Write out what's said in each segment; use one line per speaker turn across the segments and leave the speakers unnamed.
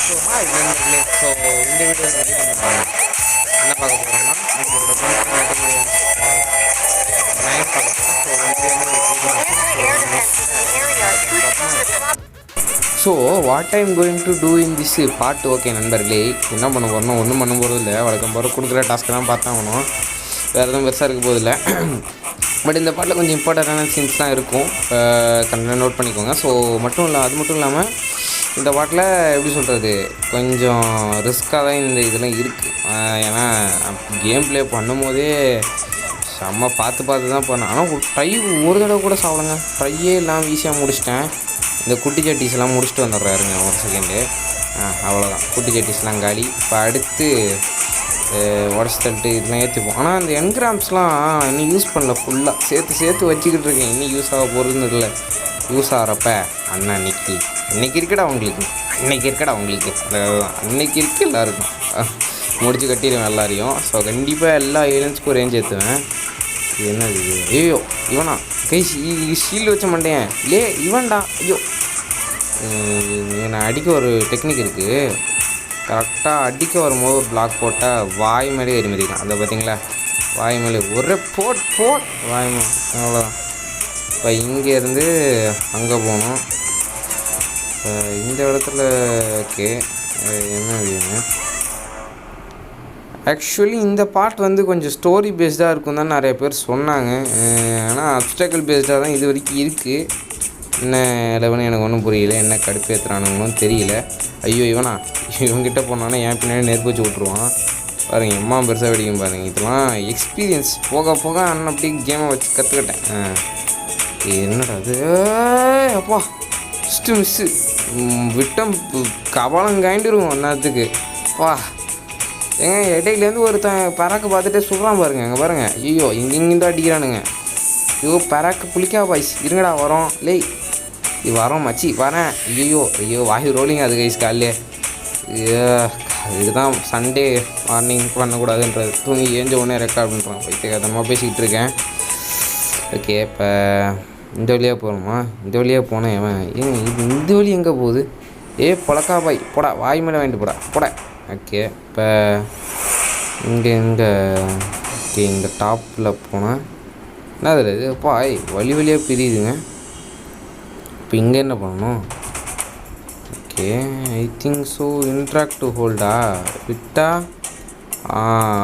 Hi நண்பர்களே. So இந்த video வந்து நம்ம என்ன பார்க்க போகிறோம்னா நம்மளோட நைட் பார்க்க போகிறோம். ஸோ இது வந்து so what I'm going to do in this part. Okay நண்பர்களே, என்ன பண்ண போகிறோம்னா ஒன்றும் பண்ண போகிறது இல்லை. வழக்கம் போகிற கொடுக்குற டாஸ்க்கு தான் பார்த்தாகணும். வேறு எதுவும் பெருசாக இருக்க போதில்லை. பட் இந்த பாட்டில் கொஞ்சம் இம்பார்ட்டண்ட்டான சீன்ஸ் தான் இருக்கும், கண்டிப்பாக நோட் பண்ணிக்கோங்க. ஸோ அது மட்டும் இல்லாமல் இந்த பாட்டில் எப்படி சொல்கிறது, கொஞ்சம் ரிஸ்க்காக தான் இந்த இதெல்லாம் இருக்குது. ஏன்னா கேம் ப்ளே பண்ணும் போதே செம்ம பார்த்து தான் பண்ணேன். ஆனால் ட்ரை ஒரு தடவை கூட சாப்பிடுங்க, ட்ரையே இல்லாமல் ஈஸியாக முடிச்சிட்டேன். இந்த குட்டி சட்டிஸ்லாம் முடிச்சுட்டு வந்துடுறாருங்க ஒரு செகண்டு. அவ்வளோதான், குட்டி சட்டிஸ்லாம் காலி. இப்போ அடுத்து உடச்சி தட்டு இதெல்லாம் ஏற்றிப்போம். ஆனால் இந்த என்கிராம்ஸ்லாம் இன்னும் யூஸ் பண்ணல, ஃபுல்லாக சேர்த்து வச்சுக்கிட்டு இருக்கேன். இன்னும் யூஸ் ஆக போகிறதுன்னு இல்லை. யூஸ் ஆகிறப்ப இன்றைக்கி இருக்கடா உங்களுக்கு அன்னைக்கு இருக்கு எல்லாருக்கும் முடிச்சு கட்டிடுவேன் எல்லாரையும். ஸோ கண்டிப்பாக எல்லா ஏலியன்ஸ்க்கும் ஒரு ரேஞ்ச் ஏற்றுவேன். என்னது இது? ஐயோ இவனா கை ஷீல்டு வச்ச மாட்டேன் லே, இவன்டா. ஐயோ நான் அடிக்க ஒரு டெக்னிக் இருக்குது. கரெக்டாக அடிக்க வரும்போது ஒரு பிளாக் போட்டால் வாய் மேலே ஏறி மதிக்கலாம். அதை பார்த்தீங்களா, வாய் மேலே ஒரே போட் வாய் மேலே. அவ்வளோதான். இப்போ இங்கேருந்து அங்கே போகணும். இந்த இடத்துல ஓகே என்ன வேணும். ஆக்சுவலி இந்த பார்ட் வந்து கொஞ்சம் ஸ்டோரி பேஸ்டாக இருக்கும் தான் நிறைய பேர் சொன்னாங்க. ஆனால் அப்ஸ்டாக்கிள் பேஸ்டாக தான் இது வரைக்கும் இருக்குது. என்ன லெவனு எனக்கு ஒன்றும் புரியல, என்ன கடுப்பேற்றுறானுங்களும் தெரியல. ஐயோ இவங்கிட்ட போனான்னா என் பின்னாடி நெருப்பு வச்சு விட்ருவான் பாருங்கள். எம்மா பெருசாக வெடிக்கும் பாருங்கள். இதெல்லாம் எக்ஸ்பீரியன்ஸ் போக அண்ணன் அப்படி கேமை வச்சு கற்றுக்கிட்டேன். என்னடா அது, அப்பா மிஸ்ஸு விட்டம் கபாலம் காய்ண்டிருக்கும் அந்நேரத்துக்கு. வா ஏங்க, இடையிலேருந்து பராக்கு பார்த்துட்டு சொல்கிறான் பாருங்கள். அங்கே பாருங்கள், ஐயோ இங்கிருந்து அடிக்கிறானுங்க. ஐயோ பராக்கு புளிக்கா பாய்ஸ், இருங்கடா வரோம். லே இது வரோம் மச்சி வரேன். ஐயோ வாயு ரோலிங் அது கைஸ் காலையே. இதுதான் சண்டே மார்னிங் பண்ணக்கூடாதுன்றது. தூங்கி ஏஞ்ச உடனே ரெக்கார்ட் பண்ணுறான். பைத்தியக்காரமாக பேசிக்கிட்டு இருக்கேன். ஓகே, இப்போ இந்த வழியாக போகணுமா? இந்த வழியாக போனேன். இந்த வழி எங்கே போகுது? பொழக்கா பாய் போடா, வாய் மேலே வாங்கிட்டு போடா. ஓகே, இப்போ இங்கே ஓகே இந்த டாப்பில் போனேன். என்ன அதில் இது பாய் வழியாக பிரியுதுங்க. இப்போ இங்கே என்ன பண்ணணும்? Okay I think so interactive ஹோல்டா விட்டா.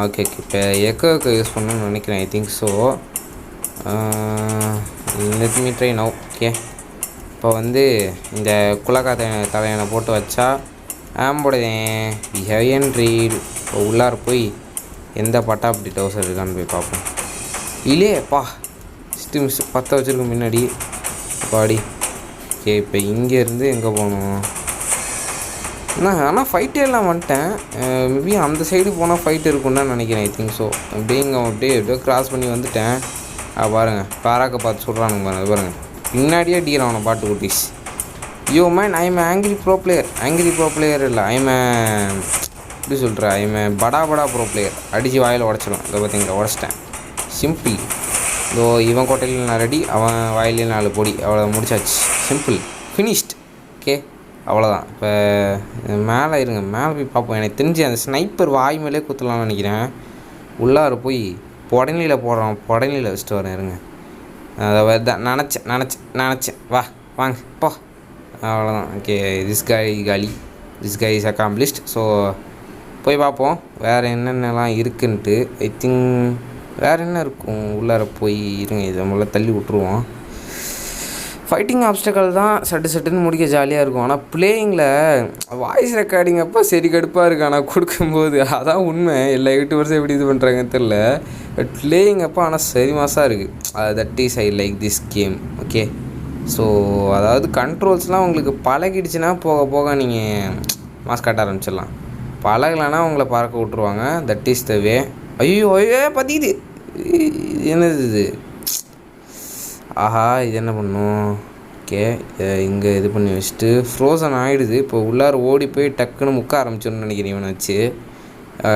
ஓகே இப்போ எக்கோ யூஸ் பண்ணணும்னு நினைக்கிறேன். I think so. Let me try now. Okay, இப்போ வந்து இந்த குலக்கா தலையணை போட்டு வச்சா ஆம்போடேன் ஹெவன் ரீட். இப்போ உள்ளார போய் எந்த பட்டாப்பட்டி டவுசர் இருக்கான்னு போய் பார்ப்போம். இல்லையேப்பா மிஸ் பற்ற வச்சுருக்க முன்னாடி பாடி. ஓகே, இப்போ இங்கேருந்து எங்கே போகணும்? ஆனால் ஃபைட்டே எல்லாம் வந்துட்டேன். மேபி அந்த சைடு போனால் ஃபைட் இருக்குன்னு தான் நினைக்கிறேன். I think so. அப்படியே க்ராஸ் பண்ணி வந்துட்டேன். பாருங்கள் பாராக்க பார்த்து சொல்கிறானுங்க பாருங்கள். பின்னாடியே அடிக்கிறான் அவனை பாட்டு cuties. Yo man, I am angry bro player இல்லை, எப்படி சொல்கிறேன், ஐ எம் படா ப்ரோ பிளேயர். அடித்து வாயில் உடச்சிடும். இதை பார்த்தீங்களா, உடச்சிட்டேன். சிம்பிள். இதோ இவன் கோட்டையில் நான் ரெடி, அவன் வாயிலே 4 பொடி. அவ்வளோ முடிச்சாச்சு. Simple finished. ஓகே அவ்வளோதான். இப்போ மேலே போய் பார்ப்போம். எனக்கு தெரிஞ்சு அந்த ஸ்னைப்பர் வாய் மேலே குத்தலாம்னு நினைக்கிறேன். உள்ளார போய் புடனியில் வச்சுட்டு வரேன். இருங்க, அதை நினச்சேன். வாங்க போ. அவ்வளோதான். Okay, this guy is accomplished. So போய் பார்ப்போம் வேறு என்னென்னலாம் இருக்குன்ட்டு. ஐ திங்க் வேறு என்ன இருக்கும் உள்ளார போய். இருங்க, இதை முதல்ல தள்ளி விட்ருவோம். ஃபைட்டிங் ஆப்ஸ்டக்கல் தான் சட்டுன்னு முடிக்க ஜாலியாக இருக்கும். ஆனால் பிளேயிங்கில் வாய்ஸ் ரெக்கார்டிங் அப்போ சரி கடுப்பாக இருக்குது. ஆனால் கொடுக்கும்போது அதான் உண்மை. எல்லா யூடியூபர்ஸும் எப்படி இது பண்ணுறாங்கன்னு தெரில. பட் பிளேயிங் அப்போ ஆனால் சரி மாசாக இருக்குது. That is I like this game. Okay, so அதாவது கண்ட்ரோல்ஸ்லாம் உங்களுக்கு பழகிடுச்சுன்னா போக நீங்கள் மாஸ் காட்ட ஆரம்பிச்சிடலாம். பழகலைன்னா உங்களை பறக்க விட்ருவாங்க. தட் இஸ் த வே. ஐயோ பற்றிக்குது. என்னது இது? ஆஹா, இது என்ன பண்ணும்? ஓகே, இங்கே இது பண்ணி வச்சுட்டு ஃப்ரோசன் ஆகிடுது. இப்போ உள்ளார ஓடி போய் டக்குன்னு முக்க ஆரம்பிச்சோன்னு நினைக்கிறேன் இவனை வச்சு.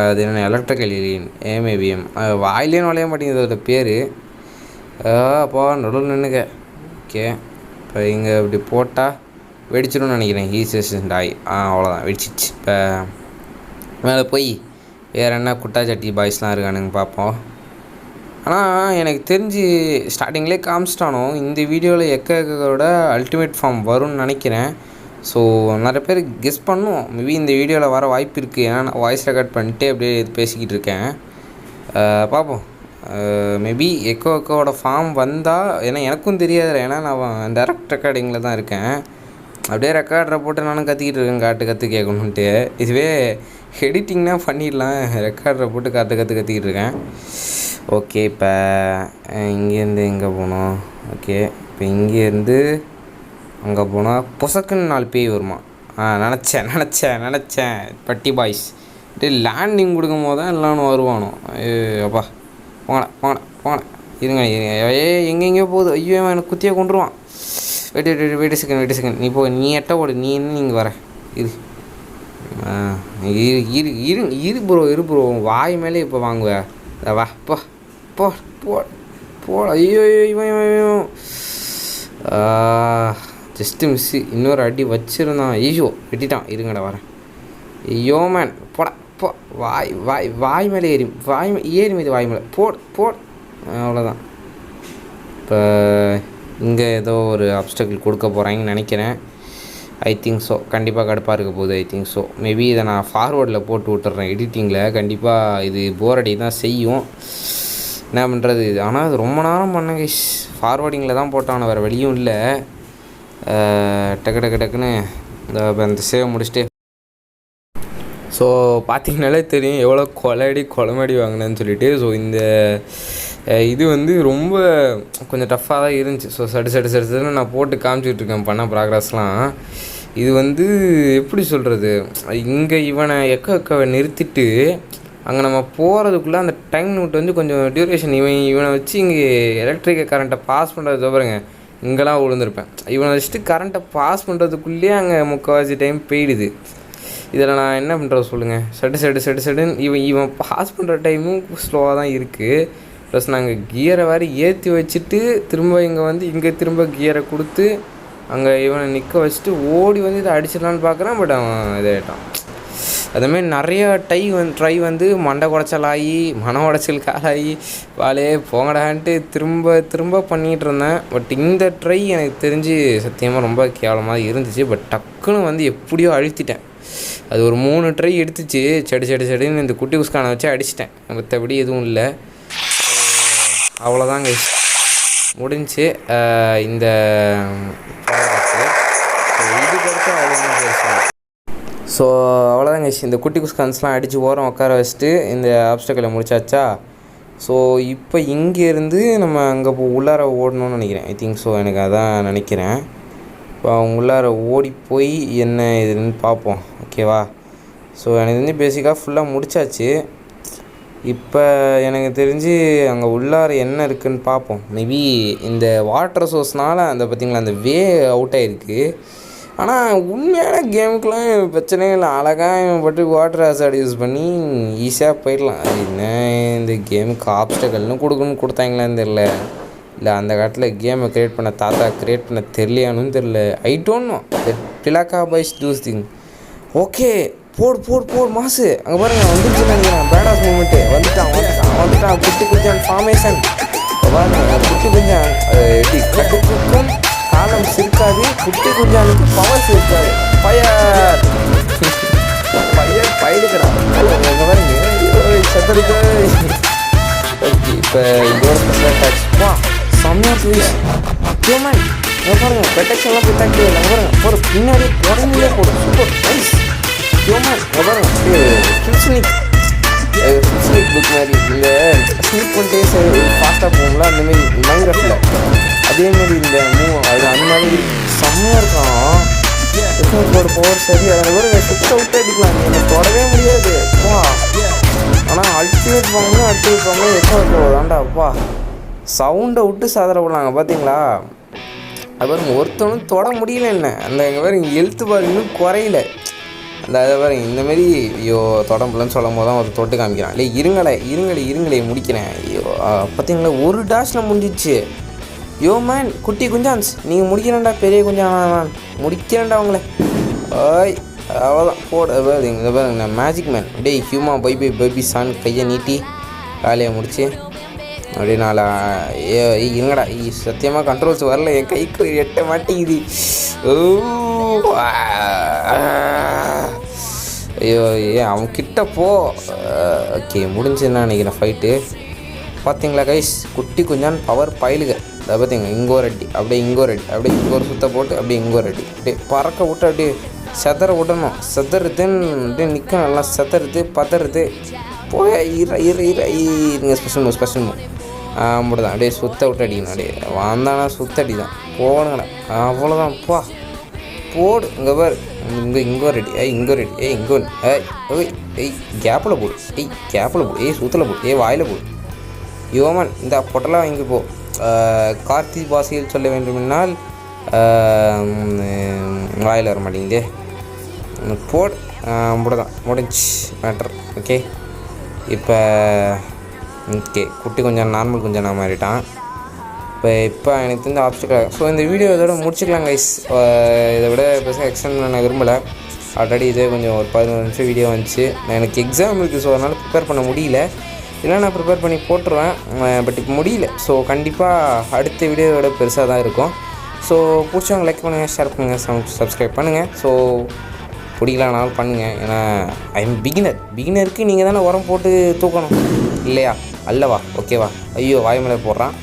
அது என்ன எலக்ட்ரிக்கல் ஏலியன் ஏமேபிஎம். வாயிலே நுழைய மாட்டேங்குது அதோட பேர். அப்போ நடுவில் நின்றுக்க. ஓகே, இப்போ இங்கே இப்படி போட்டால் வெடிச்சிடும்னு நினைக்கிறேன். டாய் அவ்வளோதான் வெடிச்சிச்சு. இப்போ மேலே போய் வேறு என்ன குட்டாச்சட்டி பாய்ஸ்லாம் இருக்கானுங்க பார்ப்போம். ஆனால் எனக்கு தெரிஞ்சு ஸ்டார்டிங்லேயே காமிச்சிட்டானோ இந்த வீடியோவில் எக்கோட அல்டிமேட் ஃபார்ம் வரும்னு நினைக்கிறேன். ஸோ நிறைய பேர் கெஸ் பண்ணுவோம். மேபி இந்த வீடியோவில் வர வாய்ப்பு இருக்குது. ஏன்னா நான் வாய்ஸ் ரெக்கார்ட் பண்ணிட்டு அப்படியே பேசிக்கிட்டு இருக்கேன். பார்ப்போம். மேபி எக்கோட ஃபார்ம் வந்தால், ஏன்னா எனக்கும் தெரியாது. ஏன்னா நான் டேரக்ட் ரெக்கார்டிங்கில் தான் இருக்கேன். அப்படியே ரெக்கார்டரை போட்டு நானும் கற்றுக்கிட்டு இருக்கேன், கற்று கேட்கணுன்ட்டு. இதுவே எடிட்டிங்னா பண்ணிடலாம், ரெக்கார்டரை போட்டு கற்றுக்கிட்டு இருக்கேன். ஓகே, இப்போ இங்கேருந்து எங்கே போனோம்? ஓகே, இப்போ இங்கேருந்து அங்கே போனால் பொசக்குன்னு 4 பேய் வருமா? நினச்சேன் பட்டி பாய்ஸ் லேண்டிங் கொடுக்கும் போது தான் எல்லாம் வருவானோ. அப்பா போனேன் இருங்க எங்கெங்கேயோ போகுது. ஐயோ எனக்கு குத்தியே கொண்டுருவான். வெயிட் செகண்ட் நீ போ, நீ எட்ட போடு, நீ என்ன நீங்கள் வர இரு ப்ரோ வாய் மேலே இப்போ வாங்குவேன். வா போ ஐயோ ஜஸ்ட்டு மிஸ்ஸு. இன்னொரு அடி வச்சுருந்தான். ஐயோ வெட்டிட்டான். இருங்கடா வரேன். ஐயோ மேன் போ வாய் மேலே ஏறி மீது வாய் மேலே போட் அவ்வளோதான். இப்போ இங்கே ஏதோ ஒரு அப்டக்கிள் கொடுக்க போகிறாங்கன்னு நினைக்கிறேன். I think so. கண்டிப்பாக கடுப்பாக இருக்க போகுது. ஐ திங்க் ஸோ. மேபி இதை நான் ஃபார்வேர்டில் போட்டு விட்டுறேன் எடிட்டிங்கில். கண்டிப்பாக இது போர் அடி தான் செய்யும். என்ன பண்ணுறது இது? ஆனால் அது ரொம்ப நேரம் பண்ணங்க. ஃபார்வேர்டிங்கில் தான் போட்டான, வேறு வழியும் இல்லை. டக்குன்னு இந்த சேவ் முடிச்சுட்டு ஸோ பார்த்தீங்கனாலே தெரியும் எவ்வளோ கொலமடி வாங்கினேன்னு சொல்லிட்டு. ஸோ இந்த இது வந்து ரொம்ப கொஞ்சம் டஃப்பாக தான் இருந்துச்சு. ஸோ சடுன்னு நான் போட்டு காமிச்சிட்ருக்கேன் பண்ண ப்ராக்ரஸ்லாம். இது வந்து எப்படி சொல்கிறது, இங்கே இவனை எக்கவை நிறுத்திட்டு அங்கே நம்ம போகிறதுக்குள்ளே அந்த டைம் நோட் வந்து கொஞ்சம் டியூரேஷன். இவனை வச்சு இங்கே எலக்ட்ரிக்கல் கரண்ட்டை பாஸ் பண்ணுறது பாருங்க, இங்கெல்லாம் விழுந்திருப்பேன். இவனை வச்சுட்டு கரண்ட்டை பாஸ் பண்ணுறதுக்குள்ளேயே அங்கே முக்கால்வாசி டைம் போயிடுது. இதில் நான் என்ன பண்ணுறது சொல்லுங்கள்? சடுன்னு இவன் பாஸ் பண்ணுற டைமும் ஸ்லோவாக தான் இருக்குது. ப்ளஸ் நாங்கள் கியரை வேறு ஏற்றி வச்சுட்டு திரும்ப இங்கே திரும்ப கியரை கொடுத்து அங்கே இவனை நிற்க வச்சுட்டு ஓடி வந்து இதை அடிச்சிடலான்னு பார்க்குறான். பட் அவன் இதாகிட்டான். அதுமாரி நிறையா ட்ரை வந்து மண்டை உடச்சலாகி மன உடச்சல் காலாகி வாலே போங்கடான்ட்டு திரும்ப பண்ணிகிட்டு இருந்தேன். பட் இந்த ட்ரை எனக்கு தெரிஞ்சு சத்தியமாக ரொம்ப கேவலமாக இருந்துச்சு. பட் டக்குன்னு வந்து எப்படியோ அழுத்திட்டேன். அது ஒரு 3 ட்ரை எடுத்துச்சு. செடின்னு இந்த குட்டி குஸ்கானை வச்சு அடிச்சிட்டேன். மற்றபடி எதுவும் இல்லை. அவ்வளோதாங்க முடிஞ்சு இந்த இதுக்கடுத்து அவ்வளோதான். ஸோ அவ்வளோதாங்க. இந்த குட்டி குஸ்கான்ஸ்லாம் அடித்து ஓரம் உட்கார வச்சுட்டு இந்த ஆப்ஸ்டக்கிளை முடிச்சாச்சா. ஸோ இப்போ இங்கேருந்து நம்ம அங்கே உள்ளார ஓடணும்னு நினைக்கிறேன். I think so. எனக்கு அதான் நினைக்கிறேன். இப்போ அவங்க உள்ளார ஓடி போய் என்ன இதுன்னு பார்ப்போம். ஓகேவா? ஸோ எனக்கு வந்து பேசிக்காக ஃபுல்லாக முடிச்சாச்சு. இப்போ எனக்கு தெரிஞ்சு அங்கே உள்ளார என்ன இருக்குதுன்னு பார்ப்போம். மேபி இந்த வாட்டர் சோர்ஸ்னால் அந்த பார்த்திங்களா அந்த வே அவுட் ஆகிருக்கு. ஆனால் உண்மையான கேமுக்கெலாம் பிரச்சனையே இல்லை. அழகாக பட்டு வாட்டர் ஹசார்ட் யூஸ் பண்ணி ஈஸியாக போயிடலாம். அது என்ன இந்த கேமுக்கு ஆப்ஸ்டக்கல்னு கொடுத்தாங்களான்னு தெரில. இல்லை அந்த காலத்தில் கேமை க்ரியேட் பண்ண தாத்தா க்ரியேட் பண்ண தெரியலையானு தெரில. I don't know. பிளாக்கா பாய்ஸ் டூஸ் திங். ஓகே போடு மாசு. அங்கே பாருங்கள் வந்துருச்சுன்னு நினைக்கிறேன். பேடாஸ் மூமெண்ட்டு வந்துட்டான் குட்டி குஞ்சான் ஃபார்மேஷன். பாருங்க குட்டி குஞ்சான் எப்படி கட்டுக்கும் காலம் சிரிக்காது. குட்டி குஞ்சானுக்கு பவர்ஸ் இருக்காது. பயிடுக்கடா அங்கே பாருங்க சத்தருக்கு. ஓகே இப்போ இதோட ஸ்பெஷல் செம்மையாக போய் ஹியூமன் அங்கே பாருங்கள் ப்ரொடெக்ஷன்லாம் போய் தாக்கி அங்கே பாருங்கள் போகிற பின்னாடி உடம்புலே போடும். Super nice human. அங்கே பாருங்கள் ஃபில்ஸ்னிக் புக் மாதிரி இந்த ஸ்லீப் பண்ணிட்டே ஃபாஸ்ட்டாக போகும்ல அந்தமாரி மைக்ராஃப்டில் அதேமாரி இந்த அது அந்த மாதிரி செம்மையாக இருக்கும். எஃப்எஃபோட பவர் சரி. அதில் ஒரு சுத்த விட்டு அடிக்கலாம். நீ எனக்கு தொடவே முடியாது. அப்பா ஆனால் அல்டிமேட் வாங்கணும் எஃப்எஃபோ தாண்டா. அப்பா சவுண்டை விட்டு சாதனை விடலாங்க பார்த்தீங்களா? அது பாருங்க ஒருத்தவனும் தொட முடியல. என்ன அந்த எங்கள் பாருங்க எழுத்து பாரு இன்னும் குறையில. அந்த அதை பாருங்க இந்தமாரி ஐயோ தொடம்புலன்னு சொல்லும் போது தான் ஒரு தொட்டு காமிக்கிறான். இல்லை இருங்களே முடிக்கிறேன். ஐயோ பார்த்தீங்களா ஒரு டாஷில் முடிஞ்சிச்சு. யோ மேன் குட்டி குஞ்சான்ஸ் நீங்கள் முடிக்கிறேன்டா பெரிய குஞ்சான் மேன் முடிக்கிறேன்டா உங்களை ஓய் அவ்வளோதான் போட இங்கே பாருங்க மேஜிக் மேன் அப்படியே ஹியூமா பைபி சான் கையை நீட்டி வேலையை முடிச்சு அப்படியே நாளை இருங்கடா சத்தியமாக கண்ட்ரோல்ஸ் வரல என் கைக்கு எட்ட மாட்டேங்குது ஐயோ அவன் கிட்ட போ ஓகே முடிஞ்சுன்னு நினைக்கிறேன் ஃபைட்டு பார்த்தீங்களா கைஸ் குட்டி குஞ்சான் பவர் பயிலுக அதை பார்த்தீங்க இங்கோ ரெட்டி அப்படியே இங்கோ ரெட்டி அப்படியே இங்கே ஒரு சுத்த போட்டு அப்படியே இங்கோ ரெட்டி அப்படியே பறக்க விட்டு அப்படியே செதற விடணும் செதறுதுன்னு அப்படியே நிற்க நல்லா செதறுது பதறுது போய் இருங்க ஸ்பெஷல் முடிதான் அப்படியே சுத்த விட்டு அடிக்கணும் அப்படியே வந்தானா சுத்த அடி தான் போகணுங்கண்ணா அவ்வளோதான் பா போடு இங்கே பாரு இங்கோ ரெடி இங்கோ ரெடி இங்கோ கேப்பில் போடு கேப்பில் போடு சுத்தில் போடு வாயில் போடு யோமன் இந்த பொட்டலாம் வாங்கி போ கார்த்தி பாஷையில் சொல்ல வேண்டுமென்றால் வாயில் வர மாட்டேங்குதே போடு முடிதான் முடிஞ்சு மேட்ரு ஓகே இப்போ ஓகே குட்டி கொஞ்சம் நார்மல் கொஞ்சம் நான் மாறிட்டான் இப்போ எனக்கு தெரிஞ்ச ஆப்ஸ்டிக்கல் ஸோ இந்த வீடியோ இதோட முடிச்சுக்கலாம் கைஸ் இதை விட பெருசாக எக்ஸ்டெண்ட் பண்ண விரும்பலை ஆல்ரெடி இதே கொஞ்சம் ஒரு 11 நிமிஷம் வீடியோ வந்துச்சு எனக்கு எக்ஸாம் இருக்குது ஸோ அதனால் ப்ரிப்பேர் பண்ண முடியல இல்லை நான் ப்ரிப்பேர் பண்ணி போட்டுருவேன் பட் இப்போ முடியல ஸோ கண்டிப்பாக அடுத்த வீடியோவோட பெருசாக தான் இருக்கும் ஸோ பிடிச்சவங்க லைக் பண்ணுங்கள் ஷேர் பண்ணுங்கள் சப்ஸ்கிரைப் பண்ணுங்கள் ஸோ பிடிக்கலானாலும் பண்ணுங்கள் ஏன்னா ஐ எம் பிகினருக்கு நீங்கள் தானே உரம் போட்டு தூக்கணும் இல்லையா அல்லவா ஓகேவா ஐயோ வாய் மேலே போடுறான்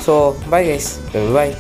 ஸோ பாய் கைஸ் பாய்